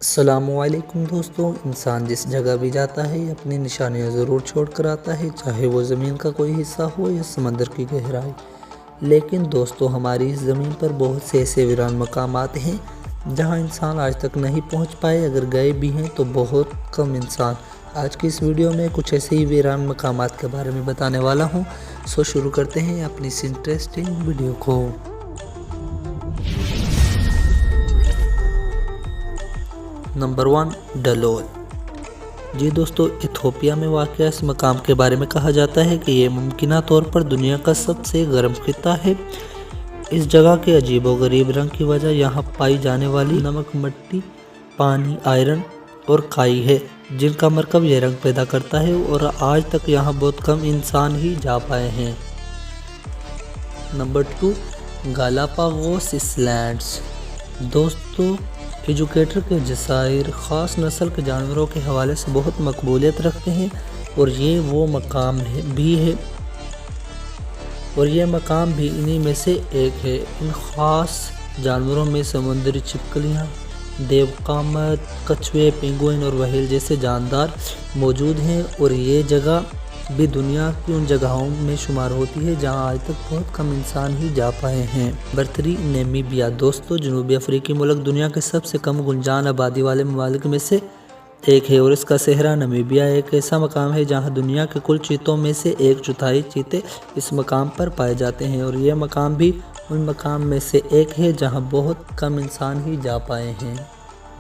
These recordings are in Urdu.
السلام علیکم دوستوں، انسان جس جگہ بھی جاتا ہے اپنی نشانیاں ضرور چھوڑ کر آتا ہے، چاہے وہ زمین کا کوئی حصہ ہو یا سمندر کی گہرائی۔ لیکن دوستوں، ہماری اس زمین پر بہت سے ایسے ویران مقامات ہیں جہاں انسان آج تک نہیں پہنچ پائے، اگر گئے بھی ہیں تو بہت کم انسان۔ آج کی اس ویڈیو میں کچھ ایسے ہی ویران مقامات کے بارے میں بتانے والا ہوں، سو شروع کرتے ہیں اپنی اس انٹرسٹنگ ویڈیو کو۔ نمبر 1، ڈلول۔ جی دوستو، ایتھوپیا میں واقع اس مقام کے بارے میں کہا جاتا ہے کہ یہ ممکنہ طور پر دنیا کا سب سے گرم خطہ ہے۔ اس جگہ کے عجیب و غریب رنگ کی وجہ یہاں پائی جانے والی نمک، مٹی، پانی، آئرن اور کائی ہے، جن کا مرکب یہ رنگ پیدا کرتا ہے، اور آج تک یہاں بہت کم انسان ہی جا پائے ہیں۔ Number 2، Galapagos islands. دوستو، ایجوکیٹر کے جزائر خاص نسل کے جانوروں کے حوالے سے بہت مقبولیت رکھتے ہیں، اور یہ مقام بھی انہی میں سے ایک ہے۔ ان خاص جانوروں میں سمندری چھپکلیاں، دیو قامت، کچھوے، پینگوئن اور وہیل جیسے جاندار موجود ہیں، اور یہ جگہ بھی دنیا کی ان جگہوں میں شمار ہوتی ہے جہاں آج تک بہت کم انسان ہی جا پائے ہیں۔ Number 3، Namibia. دوستو، جنوبی افریقی ملک دنیا کے سب سے کم گنجان آبادی والے ممالک میں سے ایک ہے، اور اس کا صحرا نمیبیا ایک ایسا مقام ہے جہاں دنیا کے کل چیتوں میں سے 1/4 چیتے اس مقام پر پائے جاتے ہیں، اور یہ مقام بھی ان مقام میں سے ایک ہے جہاں بہت کم انسان ہی جا پائے ہیں۔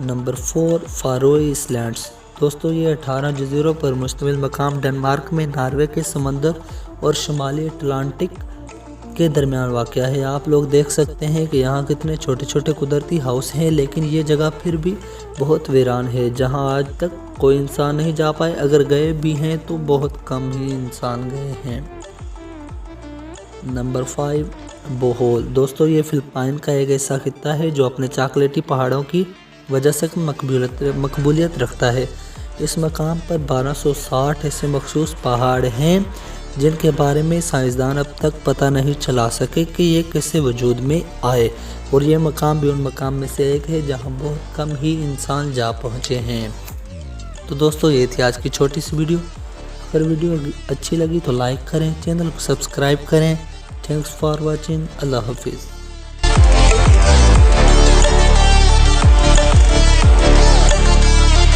Number 4، Faroe Islands. دوستو، یہ 18 جزیروں پر مشتمل مقام ڈنمارک میں ناروے کے سمندر اور شمالی اٹلانٹک کے درمیان واقع ہے۔ آپ لوگ دیکھ سکتے ہیں کہ یہاں کتنے چھوٹے چھوٹے قدرتی ہاؤس ہیں، لیکن یہ جگہ پھر بھی بہت ویران ہے جہاں آج تک کوئی انسان نہیں جا پائے، اگر گئے بھی ہیں تو بہت کم ہی انسان گئے ہیں۔ نمبر 5، بوہول۔ دوستو، یہ فلپائن کا ایک ایسا خطہ ہے جو اپنے چاکلیٹی پہاڑوں کی وجہ سے مقبولیت رکھتا ہے۔ اس مقام پر 1260 ایسے مخصوص پہاڑ ہیں جن کے بارے میں سائنسدان اب تک پتہ نہیں چلا سکے کہ یہ کیسے وجود میں آئے، اور یہ مقام بھی ان مقام میں سے ایک ہے جہاں بہت کم ہی انسان جا پہنچے ہیں۔ تو دوستو، یہ تھی آج کی چھوٹی سی ویڈیو۔ اگر ویڈیو اچھی لگی تو لائک کریں، چینل کو سبسکرائب کریں۔ Thanks for watching. اللہ حافظ۔